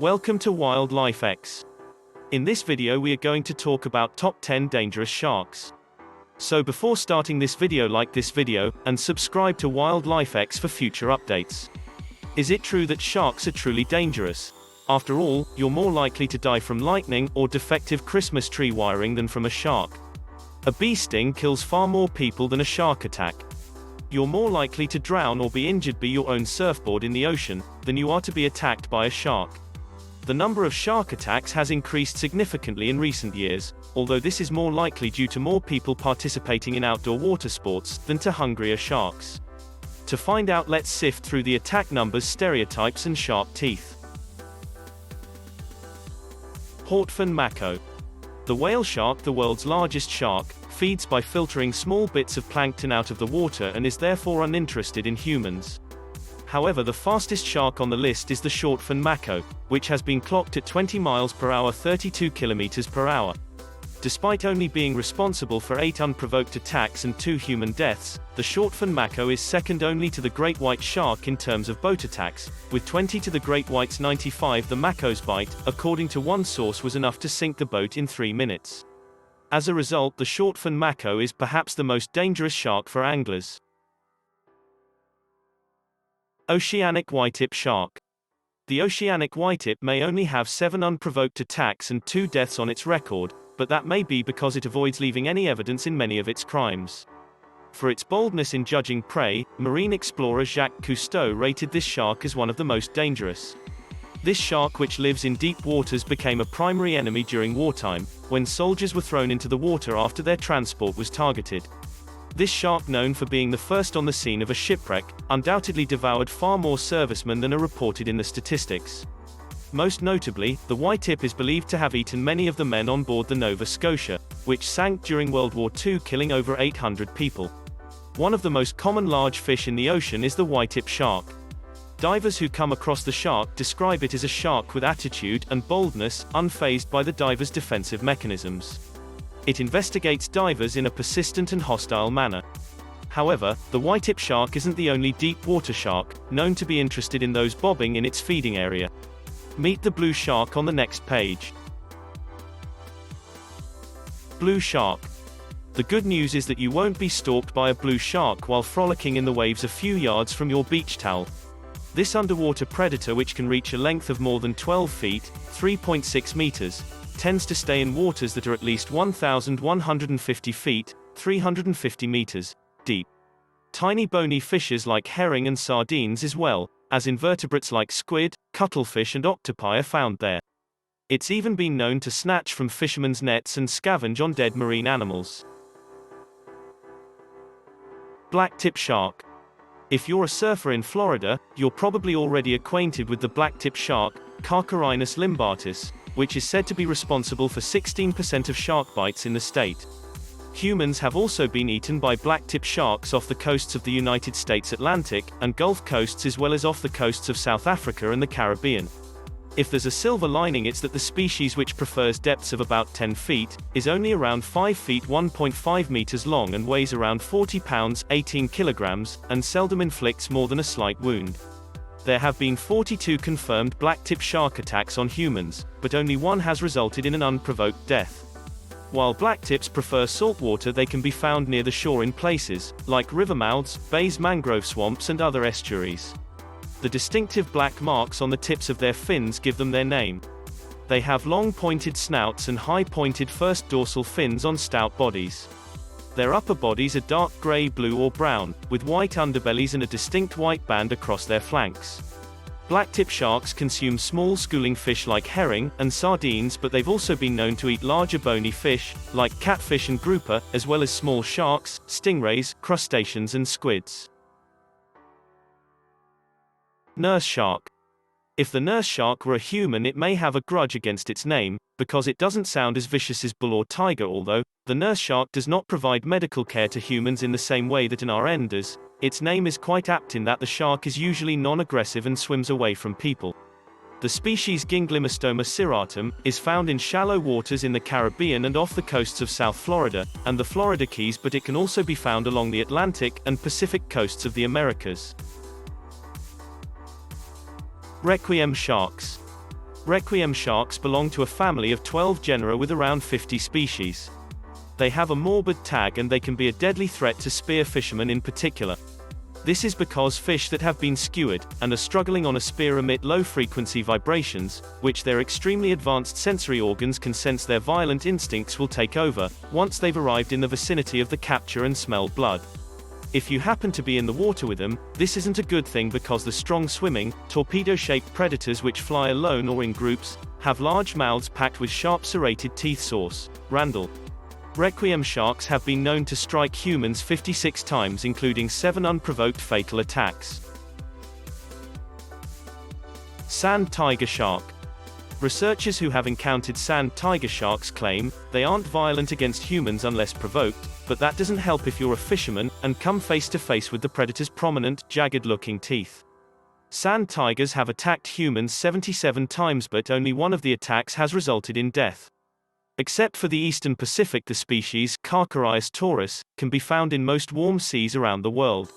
Welcome to WILDLIFEx. In this video we are going to talk about top 10 dangerous sharks. So before starting this video, like this video, and subscribe to WILDLIFEx for future updates. Is it true that sharks are truly dangerous? After all, you're more likely to die from lightning or defective Christmas tree wiring than from a shark. A bee sting kills far more people than a shark attack. You're more likely to drown or be injured by your own surfboard in the ocean than you are to be attacked by a shark. The number of shark attacks has increased significantly in recent years, although this is more likely due to more people participating in outdoor water sports than to hungrier sharks. To find out, let's sift through the attack numbers, stereotypes and sharp teeth. Hortefin mako. The whale shark, the world's largest shark, feeds by filtering small bits of plankton out of the water and is therefore uninterested in humans. However, the fastest shark on the list is the shortfin mako, which has been clocked at 20 miles per hour, 32 kilometers per hour. Despite only being responsible for 8 unprovoked attacks and 2 human deaths, the shortfin mako is second only to the great white shark in terms of boat attacks, with 20 to the great white's 95. The mako's bite, according to one source, was enough to sink the boat in 3 minutes. As a result, the shortfin mako is perhaps the most dangerous shark for anglers. Oceanic Whitetip Shark. The Oceanic Whitetip may only have 7 unprovoked attacks and 2 deaths on its record, but that may be because it avoids leaving any evidence in many of its crimes. For its boldness in judging prey, marine explorer Jacques Cousteau rated this shark as one of the most dangerous. This shark, which lives in deep waters, became a primary enemy during wartime, when soldiers were thrown into the water after their transport was targeted. This shark, known for being the first on the scene of a shipwreck, undoubtedly devoured far more servicemen than are reported in the statistics. Most notably, the Whitetip is believed to have eaten many of the men on board the Nova Scotia, which sank during World War II, killing over 800 people. One of the most common large fish in the ocean is the Whitetip shark. Divers who come across the shark describe it as a shark with attitude and boldness, unfazed by the diver's defensive mechanisms. It investigates divers in a persistent and hostile manner. However, the Whitetip shark isn't the only deep water shark known to be interested in those bobbing in its feeding area. Meet the blue shark on the next page. Blue shark. The good news is that you won't be stalked by a blue shark while frolicking in the waves a few yards from your beach towel. This underwater predator, which can reach a length of more than 12 feet, 3.6 meters, tends to stay in waters that are at least 1,150 feet, 350 meters, deep. Tiny bony fishes like herring and sardines, as well as invertebrates like squid, cuttlefish and octopi, are found there. It's even been known to snatch from fishermen's nets and scavenge on dead marine animals. Blacktip shark. If you're a surfer in Florida, you're probably already acquainted with the blacktip shark, Carcharinus limbatus, which is said to be responsible for 16% of shark bites in the state. Humans have also been eaten by blacktip sharks off the coasts of the United States Atlantic and Gulf coasts, as well as off the coasts of South Africa and the Caribbean. If there's a silver lining, it's that the species, which prefers depths of about 10 feet, is only around 5 feet 1.5 meters long and weighs around 40 pounds 18 kilograms, and seldom inflicts more than a slight wound. There have been 42 confirmed blacktip shark attacks on humans, but only one has resulted in an unprovoked death. While blacktips prefer salt water, they can be found near the shore in places like river mouths, bays, mangrove swamps and other estuaries. The distinctive black marks on the tips of their fins give them their name. They have long pointed snouts and high pointed first dorsal fins on stout bodies. Their upper bodies are dark gray, blue or brown, with white underbellies and a distinct white band across their flanks. Blacktip sharks consume small schooling fish like herring and sardines, but they've also been known to eat larger bony fish, like catfish and grouper, as well as small sharks, stingrays, crustaceans and squids. Nurse shark. If the nurse shark were a human, it may have a grudge against its name, because it doesn't sound as vicious as bull or tiger. Although the nurse shark does not provide medical care to humans in the same way that an RN does, its name is quite apt in that the shark is usually non-aggressive and swims away from people. The species Ginglimostoma ceratum is found in shallow waters in the Caribbean and off the coasts of South Florida and the Florida Keys, but it can also be found along the Atlantic and Pacific coasts of the Americas. Requiem sharks. Requiem sharks belong to a family of 12 genera with around 50 species. They have a morbid tag and they can be a deadly threat to spear fishermen in particular. This is because fish that have been skewered, and are struggling on a spear emit low-frequency vibrations, which their extremely advanced sensory organs can sense. Their violent instincts will take over, once they've arrived in the vicinity of the capture and smell blood. If you happen to be in the water with them, this isn't a good thing because the strong-swimming, torpedo-shaped predators which fly alone or in groups, have large mouths packed with sharp serrated teeth. Source: Randall. Requiem sharks have been known to strike humans 56 times, including 7 unprovoked fatal attacks. Sand tiger shark. Researchers who have encountered sand tiger sharks claim they aren't violent against humans unless provoked, but that doesn't help if you're a fisherman and come face to face with the predator's prominent, jagged-looking teeth. Sand tigers have attacked humans 77 times, but only one of the attacks has resulted in death. Except for the eastern Pacific, the species Carcharias taurus can be found in most warm seas around the world.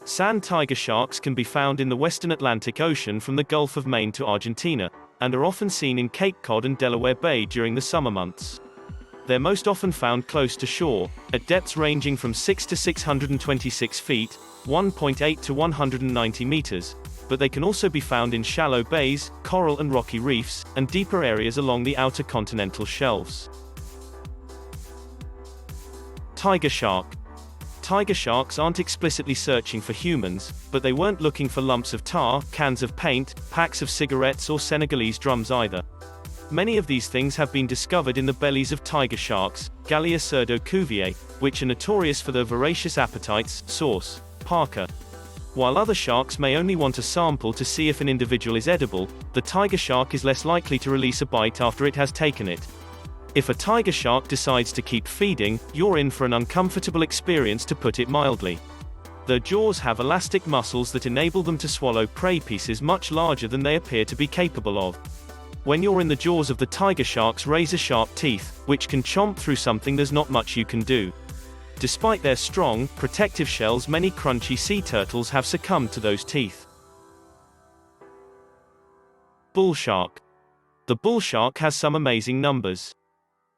Sand tiger sharks can be found in the western Atlantic Ocean from the Gulf of Maine to Argentina, and are often seen in Cape Cod and Delaware Bay during the summer months. They're most often found close to shore, at depths ranging from 6 to 626 feet, 1.8 to 190 meters, but they can also be found in shallow bays, coral and rocky reefs, and deeper areas along the outer continental shelves. Tiger shark. Tiger sharks aren't explicitly searching for humans, but they weren't looking for lumps of tar, cans of paint, packs of cigarettes or Senegalese drums either. Many of these things have been discovered in the bellies of tiger sharks, Gallia Cuvier, which are notorious for their voracious appetites. Source: Parker. While other sharks may only want a sample to see if an individual is edible, the tiger shark is less likely to release a bite after it has taken it. If a tiger shark decides to keep feeding, you're in for an uncomfortable experience, to put it mildly. Their jaws have elastic muscles that enable them to swallow prey pieces much larger than they appear to be capable of. When you're in the jaws of the tiger shark's razor-sharp teeth, which can chomp through something, there's not much you can do. Despite their strong, protective shells, many crunchy sea turtles have succumbed to those teeth. Bull shark. The bull shark has some amazing numbers.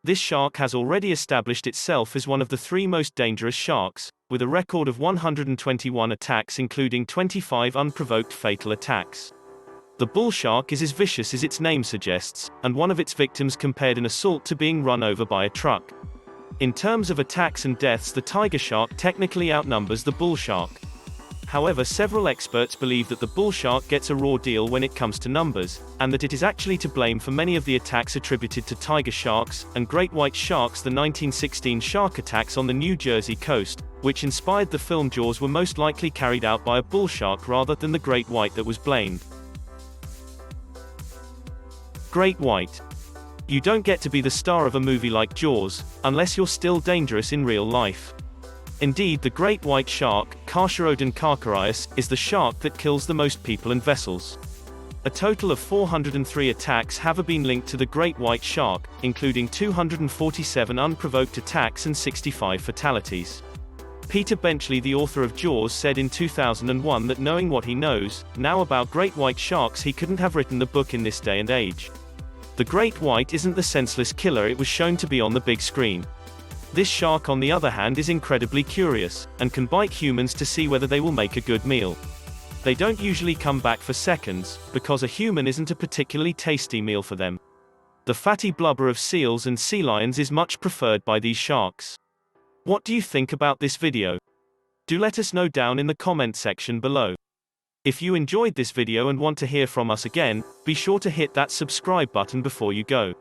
This shark has already established itself as one of the 3 most dangerous sharks, with a record of 121 attacks, including 25 unprovoked fatal attacks. The bull shark is as vicious as its name suggests, and one of its victims compared an assault to being run over by a truck. In terms of attacks and deaths, the tiger shark technically outnumbers the bull shark. However, several experts believe that the bull shark gets a raw deal when it comes to numbers, and that it is actually to blame for many of the attacks attributed to tiger sharks and great white sharks. The 1916 shark attacks on the New Jersey coast, which inspired the film Jaws, were most likely carried out by a bull shark rather than the great white that was blamed. Great white. You don't get to be the star of a movie like Jaws, unless you're still dangerous in real life. Indeed, the great white shark, Carcharodon carcharias, is the shark that kills the most people and vessels. A total of 403 attacks have been linked to the great white shark, including 247 unprovoked attacks and 65 fatalities. Peter Benchley, the author of Jaws, said in 2001 that knowing what he knows now about great white sharks, he couldn't have written the book in this day and age. The great white isn't the senseless killer it was shown to be on the big screen. This shark, on the other hand, is incredibly curious, and can bite humans to see whether they will make a good meal. They don't usually come back for seconds, because a human isn't a particularly tasty meal for them. The fatty blubber of seals and sea lions is much preferred by these sharks. What do you think about this video? Do let us know down in the comment section below. If you enjoyed this video and want to hear from us again, be sure to hit that subscribe button before you go.